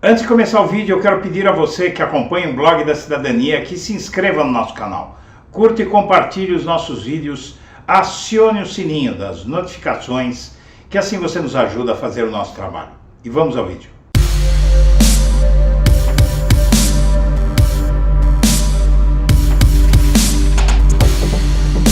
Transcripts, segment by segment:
Antes de começar o vídeo, eu quero pedir a você que acompanha o Blog da Cidadania que se inscreva no nosso canal, curta e compartilhe os nossos vídeos, acione o sininho das notificações, que assim você nos ajuda a fazer o nosso trabalho. E vamos ao vídeo.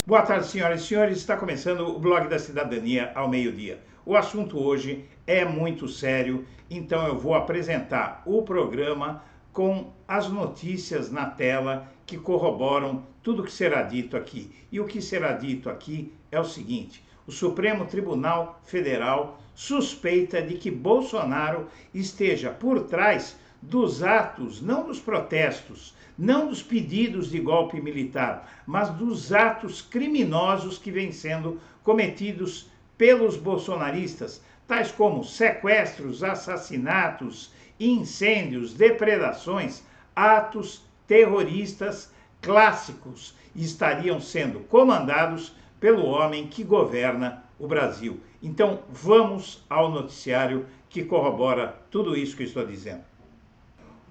Boa tarde, senhoras e senhores. Está começando o Blog da Cidadania ao meio-dia. O assunto hoje é muito sério, então eu vou apresentar o programa com as notícias na tela que corroboram tudo o que será dito aqui. E o que será dito aqui é o seguinte: o Supremo Tribunal Federal suspeita de que Bolsonaro esteja por trás dos atos, não dos protestos, não dos pedidos de golpe militar, mas dos atos criminosos que vêm sendo cometidos pelos bolsonaristas, tais como sequestros, assassinatos, incêndios, depredações, atos terroristas clássicos, estariam sendo comandados pelo homem que governa o Brasil. Então, vamos ao noticiário que corrobora tudo isso que estou dizendo.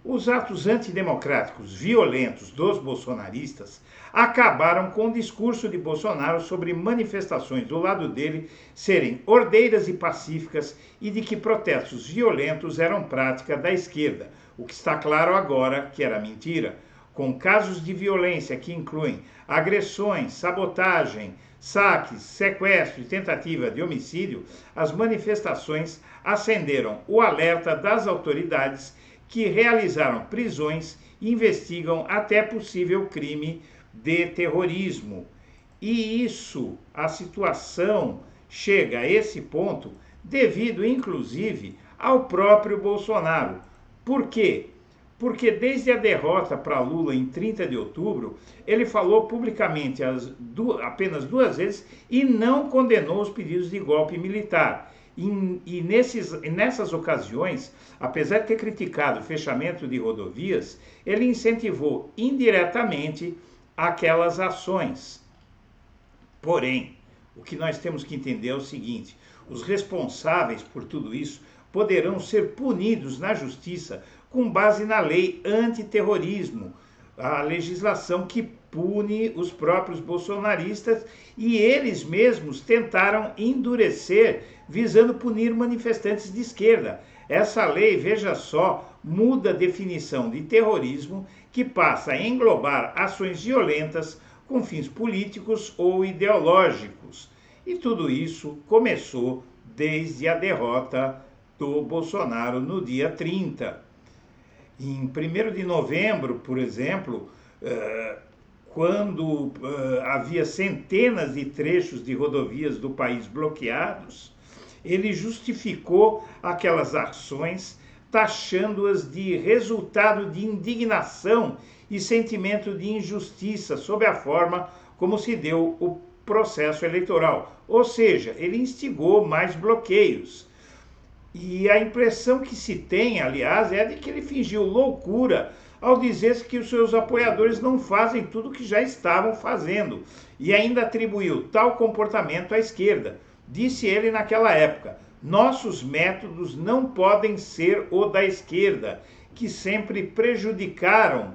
Os atos antidemocráticos violentos dos bolsonaristas acabaram com o discurso de Bolsonaro sobre manifestações do lado dele serem ordeiras e pacíficas e de que protestos violentos eram prática da esquerda, o que está claro agora que era mentira, com casos de violência que incluem agressões, sabotagem, saques, sequestro e tentativa de homicídio. As manifestações acenderam o alerta das autoridades que realizaram prisões e investigam até possível crime de terrorismo. E a situação chega a esse ponto devido, inclusive, ao próprio Bolsonaro. Por quê? Porque desde a derrota para Lula em 30 de outubro, ele falou publicamente apenas duas vezes e não condenou os pedidos de golpe militar. E nessas ocasiões, apesar de ter criticado o fechamento de rodovias, ele incentivou indiretamente aquelas ações. Porém, o que nós temos que entender é o seguinte: os responsáveis por tudo isso poderão ser punidos na justiça com base na lei antiterrorismo, a legislação que pune os próprios bolsonaristas, e eles mesmos tentaram endurecer, visando punir manifestantes de esquerda. Essa lei, veja só, muda a definição de terrorismo, que passa a englobar ações violentas com fins políticos ou ideológicos. E tudo isso começou desde a derrota do Bolsonaro no dia 30. Em 1º de novembro, por exemplo, quando havia centenas de trechos de rodovias do país bloqueados, ele justificou aquelas ações, taxando-as de resultado de indignação e sentimento de injustiça sobre a forma como se deu o processo eleitoral. Ou seja, ele instigou mais bloqueios. E a impressão que se tem, aliás, é de que ele fingiu loucura ao dizer que os seus apoiadores não fazem tudo o que já estavam fazendo, e ainda atribuiu tal comportamento à esquerda. Disse ele naquela época: nossos métodos não podem ser o da esquerda, que sempre prejudicaram,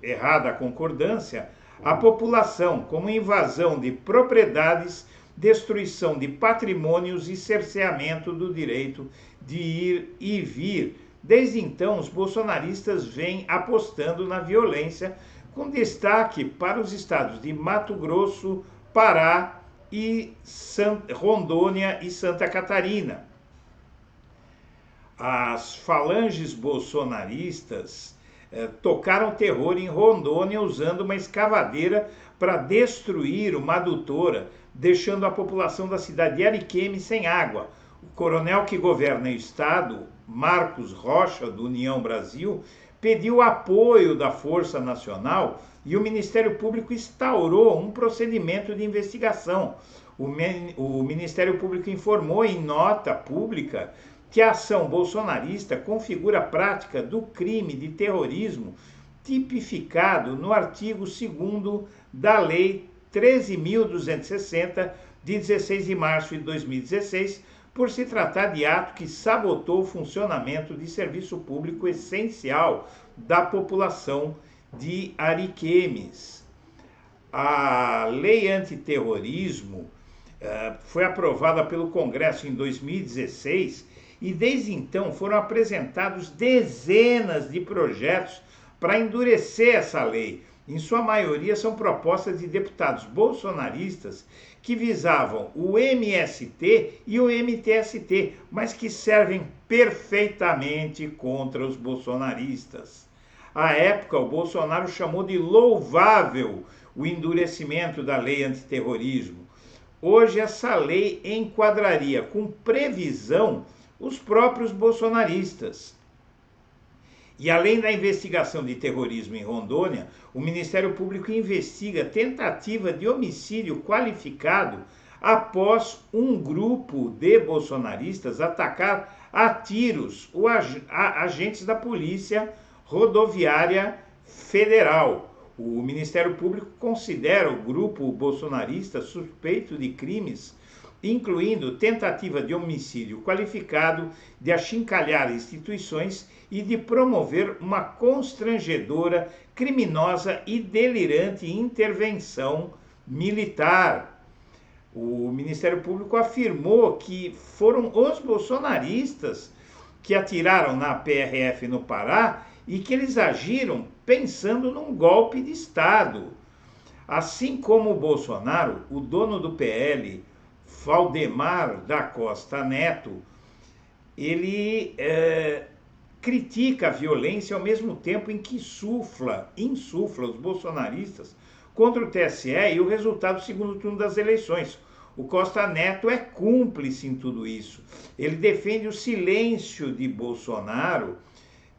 errada a concordância, a população, como invasão de propriedades, destruição de patrimônios e cerceamento do direito de ir e vir. Desde então, os bolsonaristas vêm apostando na violência, com destaque para os estados de Mato Grosso, Pará e Rondônia e Santa Catarina. As falanges bolsonaristas tocaram terror em Rondônia usando uma escavadeira para destruir uma adutora, deixando a população da cidade de Ariquemes sem água. O coronel que governa o estado, Marcos Rocha, do União Brasil, pediu apoio da Força Nacional e o Ministério Público instaurou um procedimento de investigação. O Ministério Público informou em nota pública que a ação bolsonarista configura a prática do crime de terrorismo tipificado no artigo 2º da Lei 13.260, de 16 de março de 2016, por se tratar de ato que sabotou o funcionamento de serviço público essencial da população de Ariquemes. A lei antiterrorismo foi aprovada pelo Congresso em 2016 e desde então foram apresentados dezenas de projetos para endurecer essa lei. Em sua maioria são propostas de deputados bolsonaristas que visavam o MST e o MTST, mas que servem perfeitamente contra os bolsonaristas. À época, o Bolsonaro chamou de louvável o endurecimento da lei antiterrorismo. Hoje, essa lei enquadraria com previsão os próprios bolsonaristas. E além da investigação de terrorismo em Rondônia, o Ministério Público investiga tentativa de homicídio qualificado após um grupo de bolsonaristas atacar a tiros agentes da Polícia Rodoviária Federal. O Ministério Público considera o grupo bolsonarista suspeito de crimes, incluindo tentativa de homicídio qualificado, de achincalhar instituições e de promover uma constrangedora, criminosa e delirante intervenção militar. O Ministério Público afirmou que foram os bolsonaristas que atiraram na PRF no Pará e que eles agiram pensando num golpe de Estado. Assim como o Bolsonaro, o dono do PL, Valdemar da Costa Neto, ele critica a violência ao mesmo tempo em que insufla os bolsonaristas contra o TSE e o resultado do segundo turno das eleições. O Costa Neto é cúmplice em tudo isso. Ele defende o silêncio de Bolsonaro,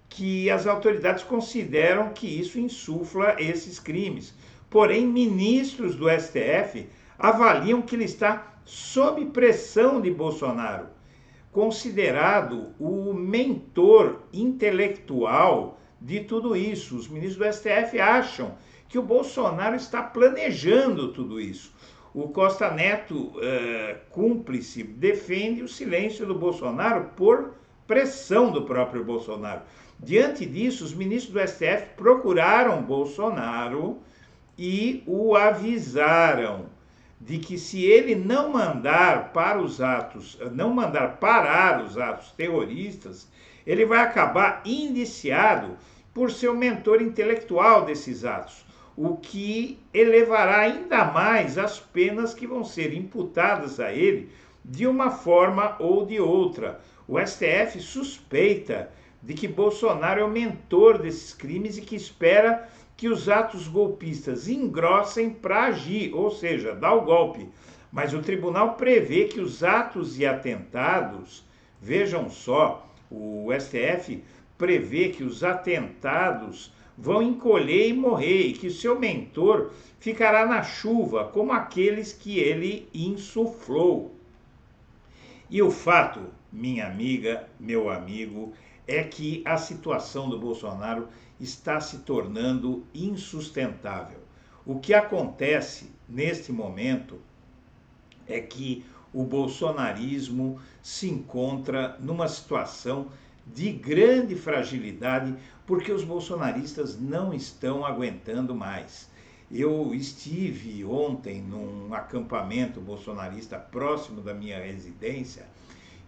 que as autoridades consideram que isso insufla esses crimes. Porém, ministros do STF avaliam que ele está sob pressão de Bolsonaro, considerado o mentor intelectual de tudo isso. Os ministros do STF acham que o Bolsonaro está planejando tudo isso. O Costa Neto, cúmplice, defende o silêncio do Bolsonaro por pressão do próprio Bolsonaro. Diante disso, os ministros do STF procuraram Bolsonaro e o avisaram de que se ele não mandar parar os atos terroristas, ele vai acabar indiciado por ser o mentor intelectual desses atos, o que elevará ainda mais as penas que vão ser imputadas a ele de uma forma ou de outra. O STF suspeita de que Bolsonaro é o mentor desses crimes e que espera que os atos golpistas engrossem para agir, ou seja, dar o golpe. Mas o tribunal prevê que os atos e atentados, vejam só, o STF prevê que os atentados vão encolher e morrer e que o seu mentor ficará na chuva, como aqueles que ele insuflou. E o fato, minha amiga, meu amigo, é que a situação do Bolsonaro está se tornando insustentável. O que acontece neste momento é que o bolsonarismo se encontra numa situação de grande fragilidade porque os bolsonaristas não estão aguentando mais. Eu estive ontem num acampamento bolsonarista próximo da minha residência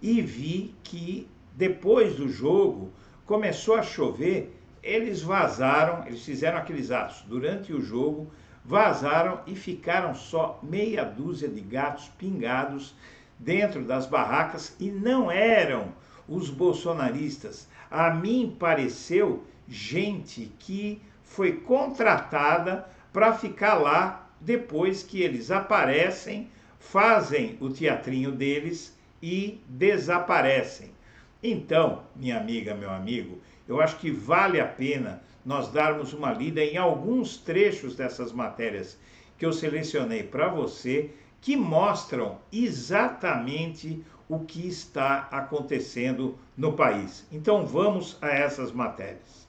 e vi que depois do jogo começou a chover. Eles vazaram, eles fizeram aqueles atos durante o jogo, vazaram e ficaram só meia dúzia de gatos pingados dentro das barracas e não eram os bolsonaristas. A mim pareceu gente que foi contratada para ficar lá depois que eles aparecem, fazem o teatrinho deles e desaparecem. Então, minha amiga, meu amigo, eu acho que vale a pena nós darmos uma lida em alguns trechos dessas matérias que eu selecionei para você, que mostram exatamente o que está acontecendo no país. Então vamos a essas matérias.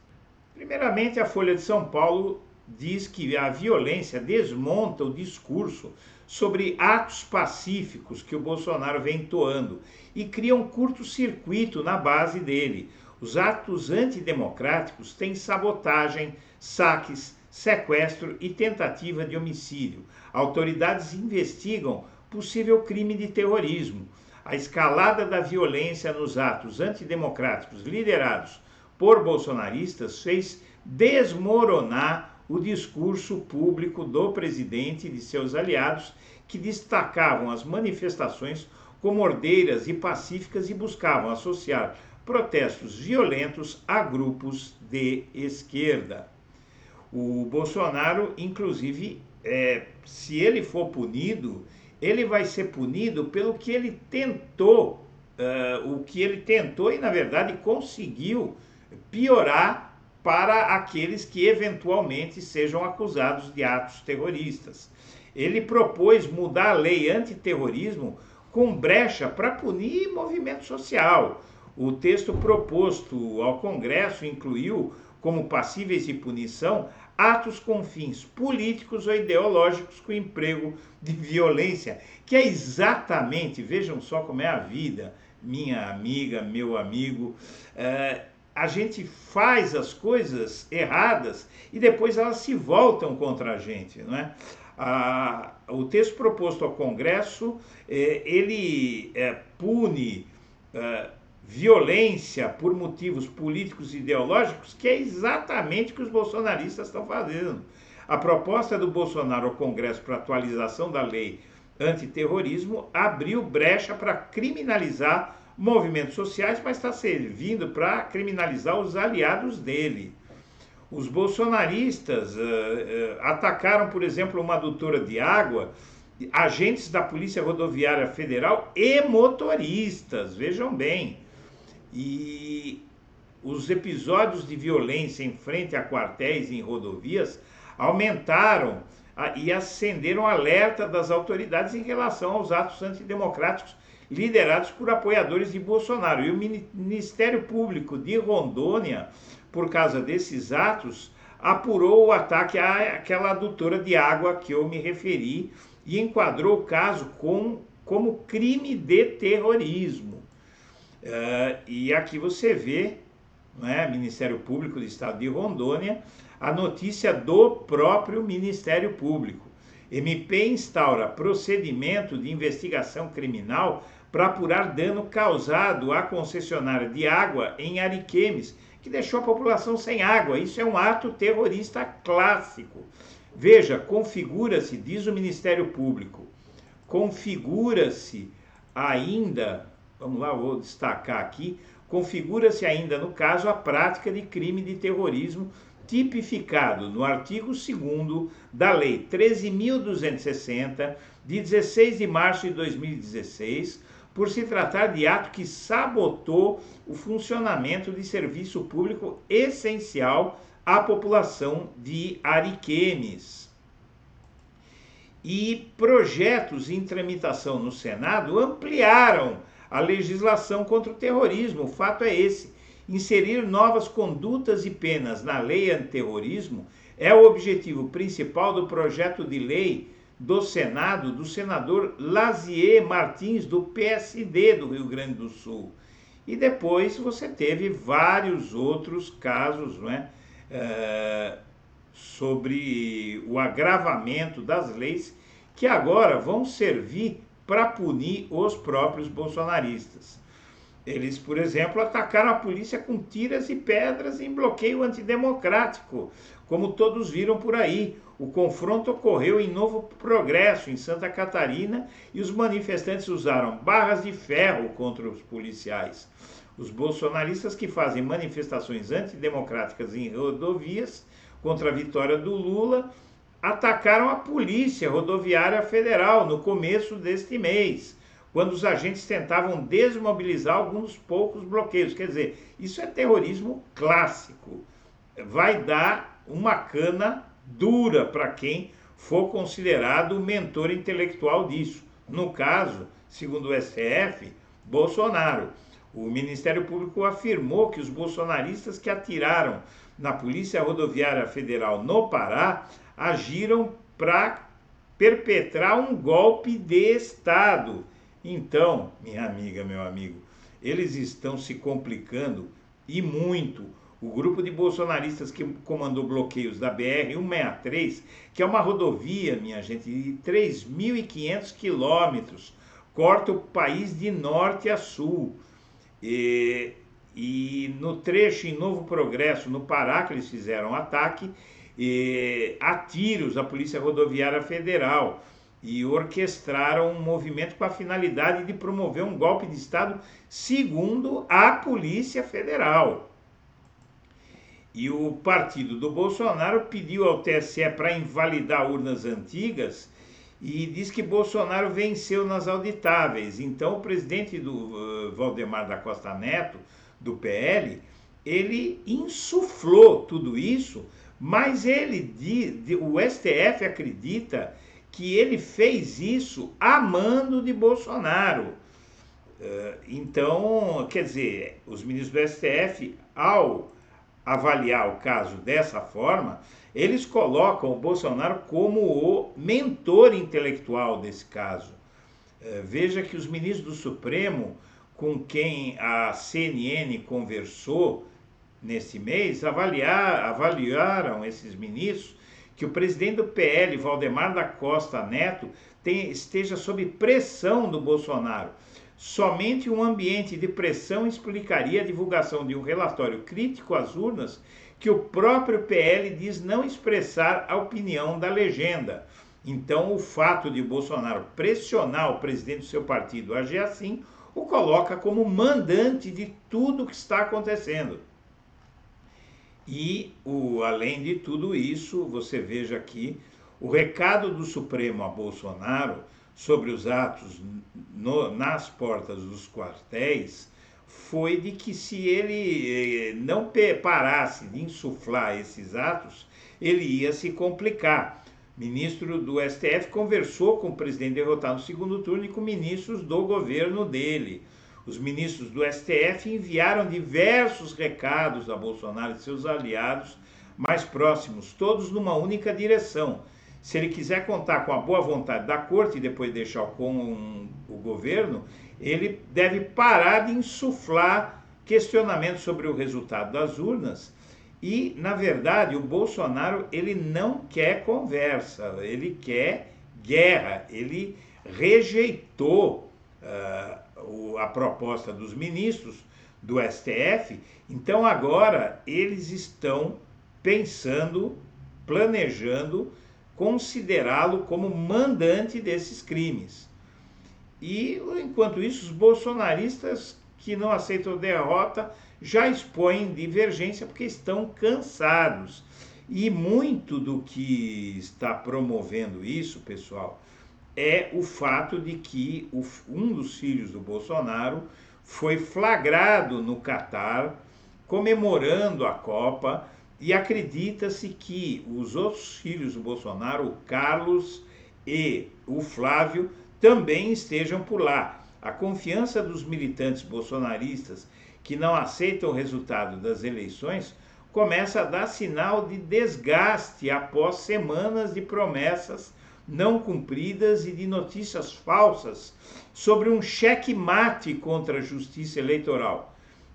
Primeiramente, a Folha de São Paulo diz que a violência desmonta o discurso sobre atos pacíficos que o Bolsonaro vem entoando e cria um curto-circuito na base dele. Os atos antidemocráticos têm sabotagem, saques, sequestro e tentativa de homicídio. Autoridades investigam possível crime de terrorismo. A escalada da violência nos atos antidemocráticos liderados por bolsonaristas fez desmoronar o discurso público do presidente e de seus aliados, que destacavam as manifestações como ordeiras e pacíficas e buscavam associar protestos violentos a grupos de esquerda. O Bolsonaro, inclusive, se ele for punido, ele vai ser punido pelo que ele tentou, e na verdade conseguiu piorar para aqueles que eventualmente sejam acusados de atos terroristas. Ele propôs mudar a lei antiterrorismo com brecha para punir movimento social. O texto proposto ao Congresso incluiu como passíveis de punição atos com fins políticos ou ideológicos com emprego de violência, que é exatamente, vejam só como é a vida, minha amiga, meu amigo, a gente faz as coisas erradas e depois elas se voltam contra a gente, não é? O texto proposto ao Congresso, ele pune violência por motivos políticos e ideológicos, que é exatamente o que os bolsonaristas estão fazendo. A proposta do Bolsonaro ao Congresso para atualização da lei antiterrorismo abriu brecha para criminalizar movimentos sociais, mas está servindo para criminalizar os aliados dele. Os bolsonaristas atacaram, por exemplo, uma adutora de água, agentes da Polícia Rodoviária Federal e motoristas, vejam bem. E os episódios de violência em frente a quartéis e em rodovias aumentaram e acenderam alerta das autoridades em relação aos atos antidemocráticos liderados por apoiadores de Bolsonaro. E o Ministério Público de Rondônia, por causa desses atos, apurou o ataque àquela adutora de água que eu me referi e enquadrou o caso como crime de terrorismo. E aqui você vê, né, Ministério Público do Estado de Rondônia, a notícia do próprio Ministério Público. MP instaura procedimento de investigação criminal para apurar dano causado à concessionária de água em Ariquemes, que deixou a população sem água. Isso é um ato terrorista clássico. Veja, configura-se, diz o Ministério Público, configura-se ainda, vamos lá, vou destacar aqui, configura-se ainda no caso a prática de crime de terrorismo tipificado no artigo 2º da Lei 13.260, de 16 de março de 2016, por se tratar de ato que sabotou o funcionamento de serviço público essencial à população de Ariquemes. E projetos em tramitação no Senado ampliaram a legislação contra o terrorismo. O fato é esse: inserir novas condutas e penas na lei antiterrorismo é o objetivo principal do projeto de lei do Senado, do senador Lazier Martins, do PSD do Rio Grande do Sul. E depois você teve vários outros casos, né, sobre o agravamento das leis que agora vão servir para punir os próprios bolsonaristas. Eles, por exemplo, atacaram a polícia com tiras e pedras em bloqueio antidemocrático, como todos viram por aí. O confronto ocorreu em Novo Progresso, em Santa Catarina, e os manifestantes usaram barras de ferro contra os policiais. Os bolsonaristas que fazem manifestações antidemocráticas em rodovias contra a vitória do Lula atacaram a Polícia Rodoviária Federal no começo deste mês, quando os agentes tentavam desmobilizar alguns poucos bloqueios. Quer dizer, isso é terrorismo clássico. Vai dar uma cana dura para quem for considerado o mentor intelectual disso. No caso, segundo o STF, Bolsonaro. O Ministério Público afirmou que os bolsonaristas que atiraram na Polícia Rodoviária Federal no Pará agiram para perpetrar um golpe de Estado. Então, minha amiga, meu amigo, eles estão se complicando e muito. O grupo de bolsonaristas que comandou bloqueios da BR-163, que é uma rodovia, minha gente, de 3.500 quilômetros, corta o país de norte a sul. E no trecho em Novo Progresso, no Pará, que eles fizeram ataque, a tiros a Polícia Rodoviária Federal e orquestraram um movimento com a finalidade de promover um golpe de Estado, segundo a Polícia Federal. E o partido do Bolsonaro pediu ao TSE para invalidar urnas antigas e diz que Bolsonaro venceu nas auditáveis. Então, o presidente do Valdemar da Costa Neto, do PL, ele insuflou tudo isso, mas o STF acredita que ele fez isso a mando de Bolsonaro. Então, quer dizer, os ministros do STF, ao avaliar o caso dessa forma, eles colocam o Bolsonaro como o mentor intelectual desse caso. Veja que os ministros do Supremo, com quem a CNN conversou nesse mês, avaliaram esses ministros que o presidente do PL, Valdemar da Costa Neto, esteja sob pressão do Bolsonaro. Somente um ambiente de pressão explicaria a divulgação de um relatório crítico às urnas que o próprio PL diz não expressar a opinião da legenda. Então, o fato de Bolsonaro pressionar o presidente do seu partido a agir assim, o coloca como mandante de tudo o que está acontecendo. E, além de tudo isso, você veja aqui, o recado do Supremo a Bolsonaro sobre os atos nas portas dos quartéis foi de que se ele não parasse de insuflar esses atos, ele ia se complicar. O ministro do STF conversou com o presidente derrotado no segundo turno e com ministros do governo dele. Os ministros do STF enviaram diversos recados a Bolsonaro e seus aliados mais próximos, todos numa única direção. Se ele quiser contar com a boa vontade da corte e depois deixar com o governo, ele deve parar de insuflar questionamentos sobre o resultado das urnas. E, na verdade, o Bolsonaro, ele não quer conversa, ele quer guerra. Ele rejeitou a proposta dos ministros do STF, então agora eles estão pensando, planejando considerá-lo como mandante desses crimes. E, enquanto isso, os bolsonaristas que não aceitam derrota já expõem divergência porque estão cansados. E muito do que está promovendo isso, pessoal, é o fato de que um dos filhos do Bolsonaro foi flagrado no Catar comemorando a Copa, e acredita-se que os outros filhos do Bolsonaro, o Carlos e o Flávio, também estejam por lá. A confiança dos militantes bolsonaristas que não aceitam o resultado das eleições começa a dar sinal de desgaste após semanas de promessas não cumpridas e de notícias falsas sobre um cheque-mate contra a justiça eleitoral.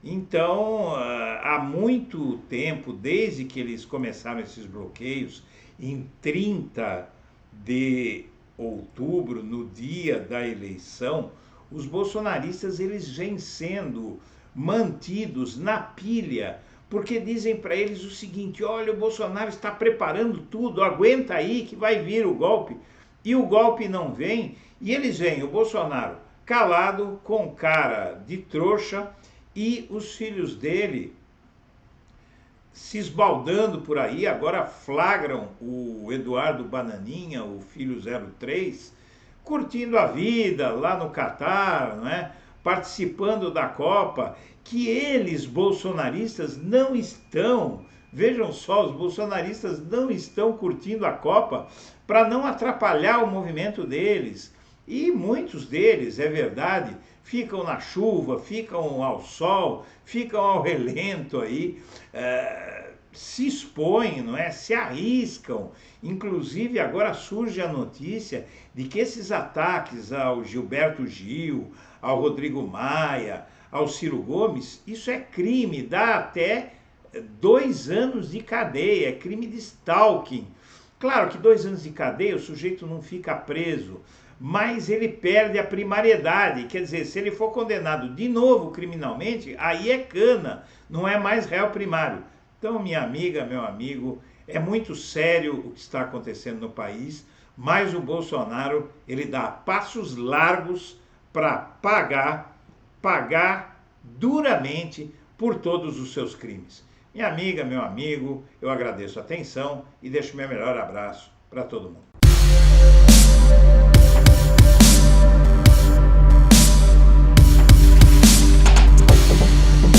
Então, há muito tempo, desde que eles começaram esses bloqueios, em 30 de outubro, no dia da eleição, os bolsonaristas eles vêm sendo mantidos na pilha, porque dizem para eles o seguinte: olha, o Bolsonaro está preparando tudo, aguenta aí que vai vir o golpe. E o golpe não vem, e eles veem o Bolsonaro calado, com cara de trouxa, e os filhos dele se esbaldando por aí. Agora flagram o Eduardo Bananinha, o filho 03, curtindo a vida lá no Catar, não é? Participando da Copa, que eles, bolsonaristas, não estão. Vejam só, os bolsonaristas não estão curtindo a Copa para não atrapalhar o movimento deles. E muitos deles, é verdade, ficam na chuva, ficam ao sol, ficam ao relento aí, se expõem, não é? Se arriscam. Inclusive agora surge a notícia de que esses ataques ao Gilberto Gil, ao Rodrigo Maia, ao Ciro Gomes, isso é crime, dá até 2 anos de cadeia, é crime de stalking. Claro que 2 anos de cadeia o sujeito não fica preso, mas ele perde a primariedade, quer dizer, se ele for condenado de novo criminalmente, aí é cana, não é mais réu primário. Então, minha amiga, meu amigo, é muito sério o que está acontecendo no país, mas o Bolsonaro, ele dá passos largos para pagar duramente por todos os seus crimes. Minha amiga, meu amigo, eu agradeço a atenção e deixo meu melhor abraço para todo mundo.